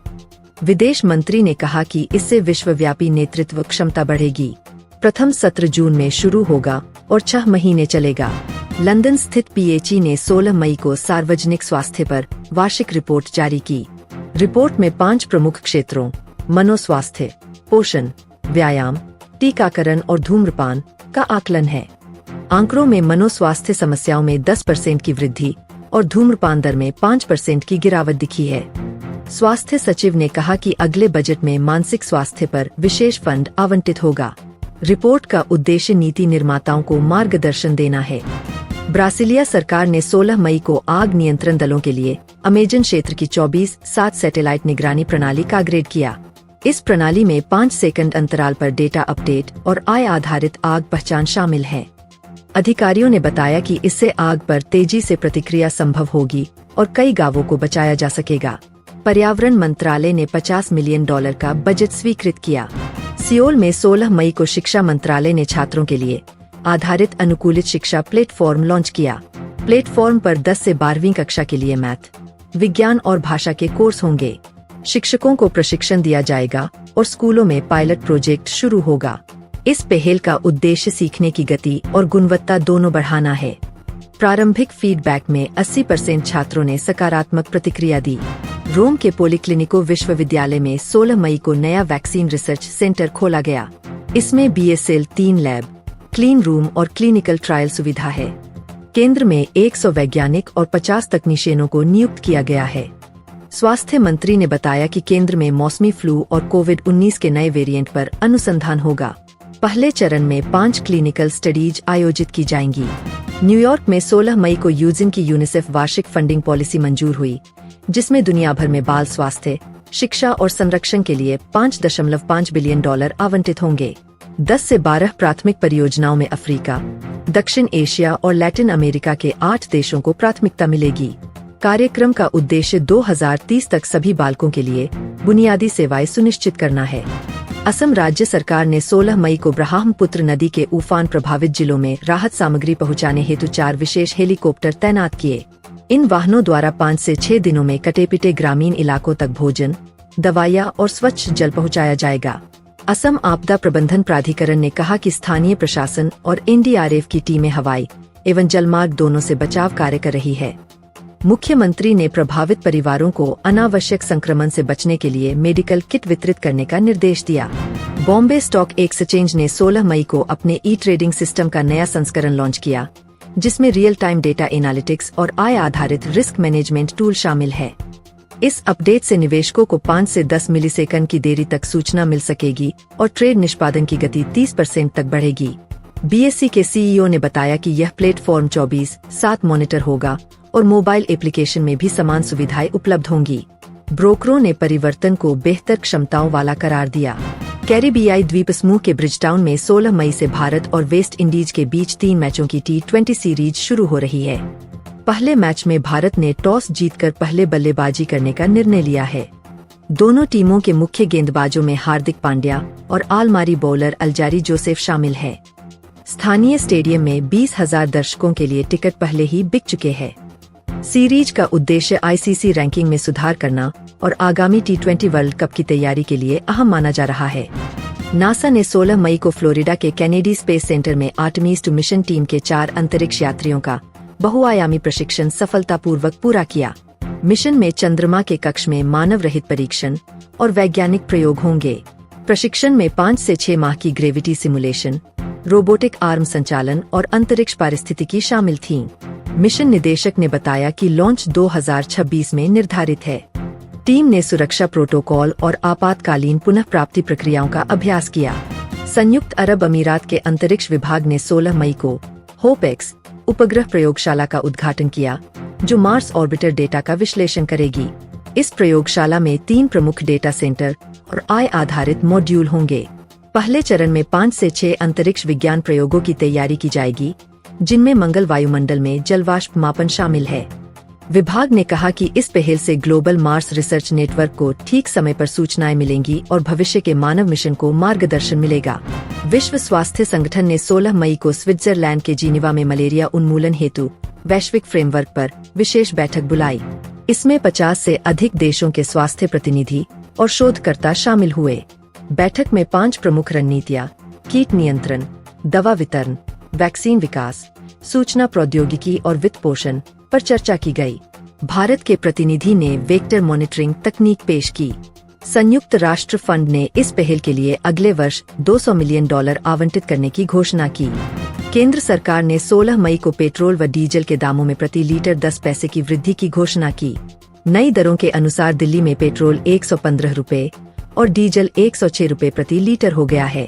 [SPEAKER 1] विदेश मंत्री ने कहा कि इससे विश्वव्यापी नेतृत्व क्षमता बढ़ेगी। प्रथम सत्र जून में शुरू होगा और 6 महीने चलेगा। लंदन स्थित पीएचई ने 16 मई को सार्वजनिक स्वास्थ्य पर वार्षिक रिपोर्ट जारी की। रिपोर्ट में 5 प्रमुख क्षेत्रों मनोस्वास्थ्य, पोषण, व्यायाम, टीकाकरण और धूम्रपान का आकलन है। आंकड़ों में मनोस्वास्थ्य समस्याओं में 10% की वृद्धि और धूम्रपान दर में 5% की गिरावट दिखी है। स्वास्थ्य सचिव ने कहा कि अगले बजट में मानसिक स्वास्थ्य पर विशेष फंड आवंटित होगा। रिपोर्ट का उद्देश्य नीति निर्माताओं को मार्गदर्शन देना है। ब्राजीलिया सरकार ने 16 मई को आग नियंत्रण दलों के लिए अमेजन क्षेत्र की 24/7 सैटेलाइट निगरानी प्रणाली का अपग्रेड किया। इस प्रणाली में 5 सेकंड अंतराल पर डेटा अपडेट और आय आधारित आग पहचान शामिल है। अधिकारियों ने बताया कि इससे आग पर तेजी से प्रतिक्रिया संभव होगी और कई गांवों को बचाया जा सकेगा। पर्यावरण मंत्रालय ने $50 मिलियन का बजट स्वीकृत किया। सियोल में 16 मई को शिक्षा मंत्रालय ने छात्रों के लिए आधारित अनुकूलित शिक्षा प्लेटफॉर्म लॉन्च किया। प्लेटफॉर्म पर 10 से 12वीं कक्षा के लिए मैथ, विज्ञान और भाषा के कोर्स होंगे। शिक्षकों को प्रशिक्षण दिया जाएगा और स्कूलों में पायलट प्रोजेक्ट शुरू होगा। इस पहल का उद्देश्य सीखने की गति और गुणवत्ता दोनों बढ़ाना है। प्रारंभिक फीडबैक में 80% छात्रों ने सकारात्मक प्रतिक्रिया दी। रोम के पॉलीक्लिनिको विश्वविद्यालय में 16 मई को नया वैक्सीन रिसर्च सेंटर खोला गया। इसमें BSL 3 लैब, क्लीन रूम और क्लिनिकल ट्रायल सुविधा है। केंद्र में 100 वैज्ञानिक और 50 तकनीशियनों को नियुक्त किया गया है। स्वास्थ्य मंत्री ने बताया कि केंद्र में मौसमी फ्लू और कोविड-19 के नए वेरिएंट पर अनुसंधान होगा। पहले चरण में 5 क्लिनिकल स्टडीज आयोजित की जाएंगी। न्यूयॉर्क में 16 मई को यूजिन की यूनिसेफ वार्षिक फंडिंग पॉलिसी मंजूर हुई, जिसमें दुनिया भर में बाल स्वास्थ्य, शिक्षा और संरक्षण के लिए $5.5 बिलियन आवंटित होंगे। 10 से 12 प्राथमिक परियोजनाओं में अफ्रीका, दक्षिण एशिया और लैटिन अमेरिका के 8 देशों को प्राथमिकता मिलेगी। कार्यक्रम का उद्देश्य 2030 तक सभी बालकों के लिए बुनियादी सेवाएं सुनिश्चित करना है। असम राज्य सरकार ने 16 मई को ब्रह्मपुत्र नदी के उफान प्रभावित जिलों में राहत सामग्री पहुंचाने हेतु 4 विशेष हेलीकॉप्टर तैनात किए। इन वाहनों द्वारा 5 से 6 दिनों में कटे-पिटे ग्रामीण इलाकों तक भोजन, दवाइयां और स्वच्छ जल पहुंचाया जाएगा। असम आपदा प्रबंधन प्राधिकरण ने कहा कि स्थानीय प्रशासन और NDRF की टीमें हवाई एवं जलमार्ग दोनों से बचाव कार्य कर रही है। मुख्यमंत्री ने प्रभावित परिवारों को अनावश्यक संक्रमण से बचने के लिए मेडिकल किट वितरित करने का निर्देश दिया। बॉम्बे स्टॉक एक्सचेंज ने 16 मई को अपने ई-ट्रेडिंग सिस्टम का नया संस्करण लॉन्च किया, जिसमें रियल टाइम डेटा एनालिटिक्स और आय आधारित रिस्क मैनेजमेंट टूल शामिल है। इस अपडेट से निवेशकों को 5 से 10 मिलीसेकंड की देरी तक सूचना मिल सकेगी और ट्रेड निष्पादन की गति 30% तक बढ़ेगी। BSE के CEO ने बताया कि यह प्लेटफॉर्म 24/7 मॉनिटर होगा और मोबाइल एप्लीकेशन में भी समान सुविधाएं उपलब्ध होंगी। ब्रोकरों ने परिवर्तन को बेहतर क्षमताओं वाला करार दिया। कैरिबियाई द्वीप समूह के ब्रिजटाउन में 16 मई से भारत और वेस्ट इंडीज के बीच 3 मैचों की T20 सीरीज शुरू हो रही है। पहले मैच में भारत ने टॉस जीतकर पहले बल्लेबाजी करने का निर्णय लिया है। दोनों टीमों के मुख्य गेंदबाजों में हार्दिक पांड्या और आलमारी बॉलर अल्जारी जोसेफ शामिल है। स्थानीय स्टेडियम में 20,000 दर्शकों के लिए टिकट पहले ही बिक चुके हैं। सीरीज का उद्देश्य ICC रैंकिंग में सुधार करना और आगामी T20 वर्ल्ड कप की तैयारी के लिए अहम माना जा रहा है। नासा ने 16 मई को फ्लोरिडा के कैनेडी स्पेस सेंटर में आर्टेमिस 2 मिशन टीम के 4 अंतरिक्ष यात्रियों का बहुआयामी प्रशिक्षण सफलतापूर्वक पूरा किया। मिशन में चंद्रमा के कक्ष में मानव रहित परीक्षण और वैज्ञानिक प्रयोग होंगे। प्रशिक्षण में 5 से 6 माह की ग्रेविटी सिमुलेशन, रोबोटिक आर्म संचालन और अंतरिक्ष पारिस्थितिकी शामिल थीं। मिशन निदेशक ने बताया कि लॉन्च 2026 में निर्धारित है। टीम ने सुरक्षा प्रोटोकॉल और आपातकालीन पुनः प्राप्ति प्रक्रियाओं का अभ्यास किया। संयुक्त अरब अमीरात के अंतरिक्ष विभाग ने 16 मई को होप-X उपग्रह प्रयोगशाला का उद्घाटन किया, जो मार्स ऑर्बिटर डेटा का विश्लेषण करेगी। इस प्रयोगशाला में 3 प्रमुख डेटा सेंटर और AI आधारित मॉड्यूल होंगे। पहले चरण में 5 से 6 अंतरिक्ष विज्ञान प्रयोगों की तैयारी की जाएगी, जिनमें मंगल वायुमंडल में जलवाष्प मापन शामिल है। विभाग ने कहा कि इस पहल से ग्लोबल मार्स रिसर्च नेटवर्क को ठीक समय पर सूचनाएं मिलेंगी और भविष्य के मानव मिशन को मार्गदर्शन मिलेगा। विश्व स्वास्थ्य संगठन ने 16 मई को स्विट्जरलैंड के जिनेवा में मलेरिया उन्मूलन हेतु वैश्विक फ्रेमवर्क पर विशेष बैठक बुलाई। इसमें 50 से अधिक देशों के स्वास्थ्य प्रतिनिधि और शोधकर्ता शामिल हुए। बैठक में 5 प्रमुख रणनीतियां, कीट नियंत्रण, दवा वितरण, वैक्सीन विकास, सूचना प्रौद्योगिकी और वित्त पोषण पर चर्चा की गई। भारत के प्रतिनिधि ने वेक्टर मॉनिटरिंग तकनीक पेश की। संयुक्त राष्ट्र फंड ने इस पहल के लिए अगले वर्ष $200 मिलियन आवंटित करने की घोषणा की। केंद्र सरकार ने 16 मई को पेट्रोल व डीजल के दामों में प्रति लीटर 10 पैसे की वृद्धि की घोषणा की। नई दरों के अनुसार दिल्ली में पेट्रोल 115 रुपए और डीजल 106 रुपए प्रति लीटर हो गया है।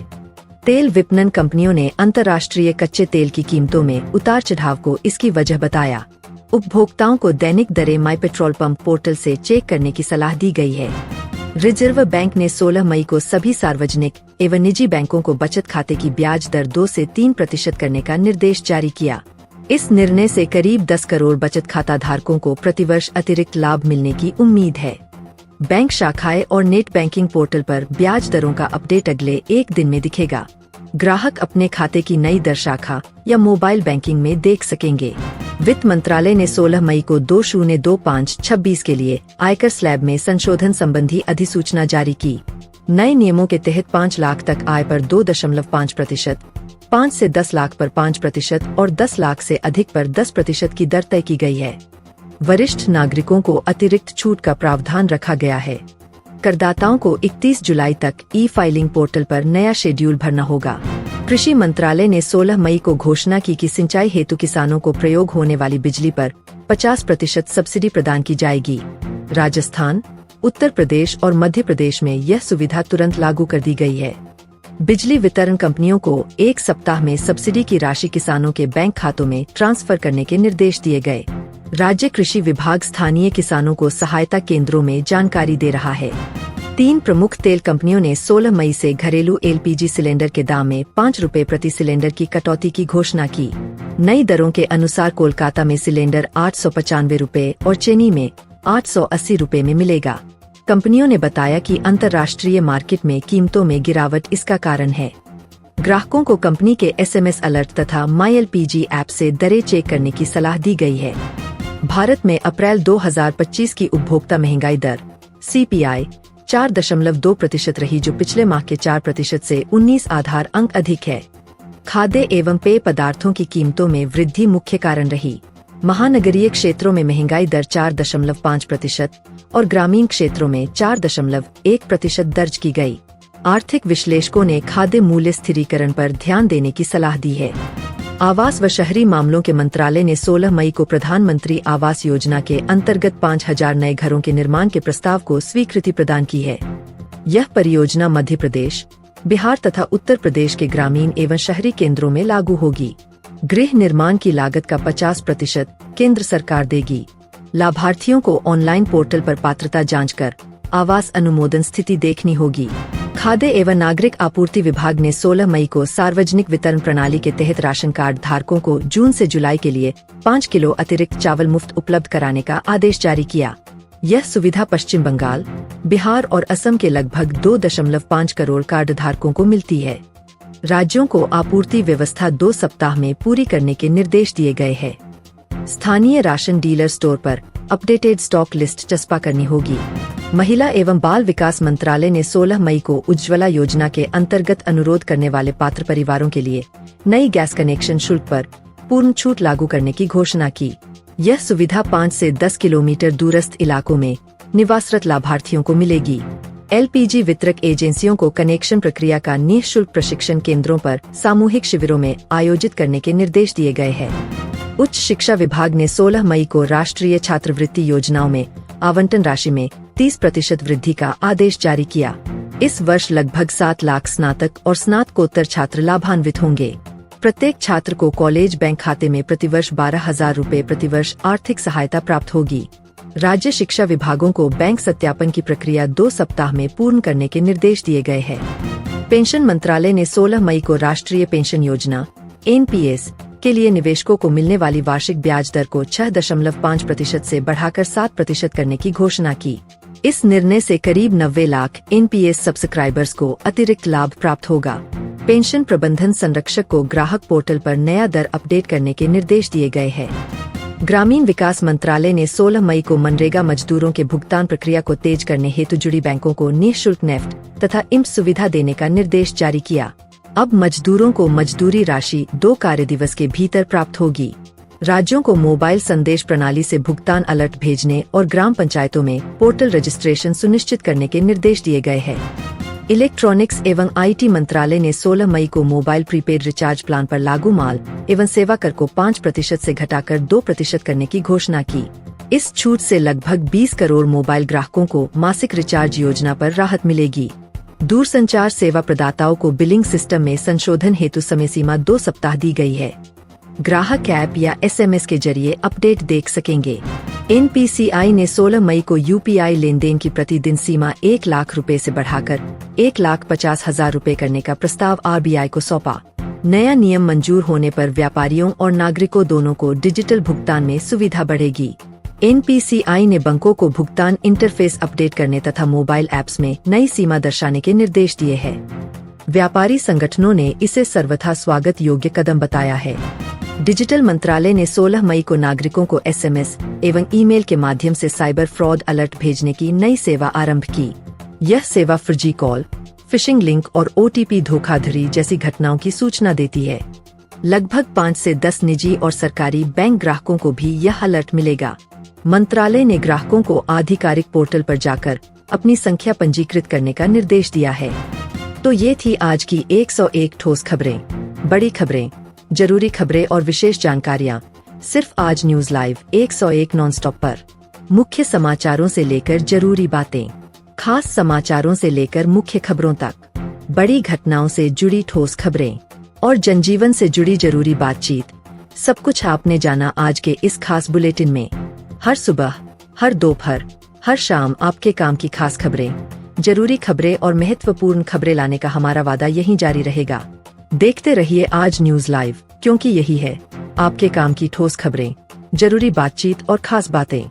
[SPEAKER 1] तेल विपणन कंपनियों ने अंतर्राष्ट्रीय कच्चे तेल की कीमतों में उतार चढ़ाव को इसकी वजह बताया। उपभोक्ताओं को दैनिक दरें माई पेट्रोल पंप पोर्टल से चेक करने की सलाह दी गई है। रिजर्व बैंक ने 16 मई को सभी सार्वजनिक एवं निजी बैंकों को बचत खाते की ब्याज दर 2 से 3% करने का निर्देश जारी किया। इस निर्णय से करीब 10 करोड़ बचत खाता धारकों को प्रतिवर्ष अतिरिक्त लाभ मिलने की उम्मीद है। बैंक शाखाएं और नेट बैंकिंग पोर्टल पर ब्याज दरों का अपडेट अगले 1 दिन में दिखेगा। ग्राहक अपने खाते की नई दर शाखा या मोबाइल बैंकिंग में देख सकेंगे। वित्त मंत्रालय ने 16 मई को 2025-26 के लिए आयकर स्लैब में संशोधन संबंधी अधिसूचना जारी की। नए नियमों के तहत 5 लाख तक आय पर 2.5%, 5 से 10 लाख पर 5% और 10 लाख से अधिक पर 10% की दर तय की गई है। वरिष्ठ नागरिकों को अतिरिक्त छूट का प्रावधान रखा गया है। करदाताओं को 31 जुलाई तक ई-फाइलिंग पोर्टल पर नया शेड्यूल भरना होगा। कृषि मंत्रालय ने 16 मई को घोषणा की कि सिंचाई हेतु किसानों को प्रयोग होने वाली बिजली पर 50% सब्सिडी प्रदान की जाएगी। राजस्थान, उत्तर प्रदेश और मध्य प्रदेश में यह सुविधा तुरंत लागू कर दी गई है। बिजली वितरण कंपनियों को 1 सप्ताह में सब्सिडी की राशि किसानों के बैंक खातों में ट्रांसफर करने के निर्देश दिए गए। राज्य कृषि विभाग स्थानीय किसानों को सहायता केंद्रों में जानकारी दे रहा है। 3 प्रमुख तेल कंपनियों ने 16 मई से घरेलू LPG सिलेंडर के दाम में 5 रुपए प्रति सिलेंडर की कटौती की घोषणा की। नई दरों के अनुसार कोलकाता में सिलेंडर 895 रुपए और चेन्नई में 880 रुपए में मिलेगा। कंपनियों ने बताया कि अंतर्राष्ट्रीय मार्केट में कीमतों में गिरावट इसका कारण है। ग्राहकों को कंपनी के SMS अलर्ट तथा माई LPG ऐप से दरें चेक करने की सलाह दी गई है। भारत में अप्रैल 2025 की उपभोक्ता महंगाई दर CPI 4.2% रही, जो पिछले माह के 4% से 19 आधार अंक अधिक है। खाद्य एवं पेय पदार्थों की कीमतों में वृद्धि मुख्य कारण रही। महानगरीय क्षेत्रों में महंगाई दर 4.5% और ग्रामीण क्षेत्रों में 4.1% दर्ज की गई। आर्थिक विश्लेषकों ने खाद्य मूल्य स्थिरीकरण पर ध्यान देने की सलाह दी है। आवास व शहरी मामलों के मंत्रालय ने 16 मई को प्रधानमंत्री आवास योजना के अंतर्गत 5000 नए घरों के निर्माण के प्रस्ताव को स्वीकृति प्रदान की है। यह परियोजना मध्य प्रदेश, बिहार तथा उत्तर प्रदेश के ग्रामीण एवं शहरी केंद्रों में लागू होगी। गृह निर्माण की लागत का 50% केंद्र सरकार देगी। लाभार्थियों को ऑनलाइन पोर्टल पर पात्रता जांच कर आवास अनुमोदन स्थिति देखनी होगी। खाद्य एवं नागरिक आपूर्ति विभाग ने 16 मई को सार्वजनिक वितरण प्रणाली के तहत राशन कार्ड धारकों को जून से जुलाई के लिए 5 किलो अतिरिक्त चावल मुफ्त उपलब्ध कराने का आदेश जारी किया। यह सुविधा पश्चिम बंगाल, बिहार और असम के लगभग 2.5 करोड़ कार्ड धारकों को मिलती है। राज्यों को आपूर्ति व्यवस्था 2 सप्ताह में पूरी करने के निर्देश दिए गए हैं। स्थानीय राशन डीलर स्टोर पर अपडेटेड स्टॉक लिस्ट चस्पा करनी होगी। महिला एवं बाल विकास मंत्रालय ने 16 मई को उज्ज्वला योजना के अंतर्गत अनुरोध करने वाले पात्र परिवारों के लिए नई गैस कनेक्शन शुल्क पर पूर्ण छूट लागू करने की घोषणा की। यह सुविधा 5 से 10 किलोमीटर दूरस्थ इलाकों में निवासरत लाभार्थियों को मिलेगी। LPG वितरक एजेंसियों को कनेक्शन प्रक्रिया का निःशुल्क प्रशिक्षण केंद्रों पर सामूहिक शिविरों में आयोजित करने के निर्देश दिए गए हैं। उच्च शिक्षा विभाग ने 16 मई को राष्ट्रीय छात्रवृत्ति योजनाओं में आवंटन राशि में 30% वृद्धि का आदेश जारी किया। इस वर्ष लगभग 7 लाख स्नातक और स्नातकोत्तर छात्र लाभान्वित होंगे। प्रत्येक छात्र को कॉलेज बैंक खाते में प्रतिवर्ष 12,000 रुपए प्रतिवर्ष आर्थिक सहायता प्राप्त होगी। राज्य शिक्षा विभागों को बैंक सत्यापन की प्रक्रिया 2 सप्ताह में पूर्ण करने के निर्देश दिए गए हैं। पेंशन मंत्रालय ने 16 मई को राष्ट्रीय पेंशन योजना (एनपीएस) के लिए निवेशकों को मिलने वाली वार्षिक ब्याज दर को 6.5% से बढ़ाकर 7% करने की घोषणा की। इस निर्णय से करीब 90 लाख एनपीएस सब्सक्राइबर्स को अतिरिक्त लाभ प्राप्त होगा। पेंशन प्रबंधन संरक्षक को ग्राहक पोर्टल पर नया दर अपडेट करने के निर्देश दिए गए हैं। ग्रामीण विकास मंत्रालय ने 16 मई को मनरेगा मजदूरों के भुगतान प्रक्रिया को तेज करने हेतु जुड़ी बैंकों को निःशुल्क नेफ्ट तथा इम्प सुविधा देने का निर्देश जारी किया। अब मजदूरों को मजदूरी राशि 2 कार्य दिवस के भीतर प्राप्त होगी। राज्यों को मोबाइल संदेश प्रणाली से भुगतान अलर्ट भेजने और ग्राम पंचायतों में पोर्टल रजिस्ट्रेशन सुनिश्चित करने के निर्देश दिए गए हैं। इलेक्ट्रॉनिक्स एवं आईटी मंत्रालय ने 16 मई को मोबाइल प्रीपेड रिचार्ज प्लान पर लागू माल एवं सेवा कर को 5% से घटाकर 2% करने की घोषणा की। इस छूट से लगभग 20 करोड़ मोबाइल ग्राहकों को मासिक रिचार्ज योजना पर राहत मिलेगी। दूरसंचार सेवा प्रदाताओं को बिलिंग सिस्टम में संशोधन हेतु समय सीमा 2 सप्ताह दी गई है। ग्राहक ऐप या एसएमएस के जरिए अपडेट देख सकेंगे। एनपीसीआई ने 16 मई को यूपीआई लेनदेन की प्रतिदिन सीमा 1 लाख रुपए से बढ़ाकर 1,50,000 रुपए करने का प्रस्ताव आरबीआई को सौंपा। नया नियम मंजूर होने पर व्यापारियों और नागरिकों दोनों को डिजिटल भुगतान में सुविधा बढ़ेगी। एनपीसीआई ने बैंकों को भुगतान इंटरफेस अपडेट करने तथा मोबाइल ऐप्स में नई सीमा दर्शाने के निर्देश दिए हैं। व्यापारी संगठनों ने इसे सर्वथा स्वागत योग्य कदम बताया है। डिजिटल मंत्रालय ने 16 मई को नागरिकों को एसएमएस एवं ईमेल के माध्यम से साइबर फ्रॉड अलर्ट भेजने की नई सेवा आरंभ की। यह सेवा फर्जी कॉल, फिशिंग लिंक और ओटीपी धोखाधड़ी जैसी घटनाओं की सूचना देती है। लगभग 5 से 10 निजी और सरकारी बैंक ग्राहकों को भी यह अलर्ट मिलेगा। मंत्रालय ने ग्राहकों को आधिकारिक पोर्टल पर जाकर अपनी संख्या पंजीकृत करने का निर्देश दिया है। तो ये थी आज की 101 ठोस खबरें, बड़ी खबरें, जरूरी खबरें और विशेष जानकारियाँ सिर्फ आज न्यूज लाइव 101 नॉनस्टॉप पर। मुख्य समाचारों से लेकर जरूरी बातें, खास समाचारों से लेकर मुख्य खबरों तक, बड़ी घटनाओं से जुड़ी ठोस खबरें और जनजीवन से जुड़ी जरूरी बातचीत, सब कुछ आपने जाना आज के इस खास बुलेटिन में। हर सुबह, हर दोपहर, हर शाम आपके काम की खास खबरें, जरूरी खबरें और महत्वपूर्ण खबरें लाने का हमारा वादा यहीं जारी रहेगा। देखते रहिए आज न्यूज लाइव, क्योंकि यही है आपके काम की ठोस खबरें, जरूरी बातचीत और खास बातें।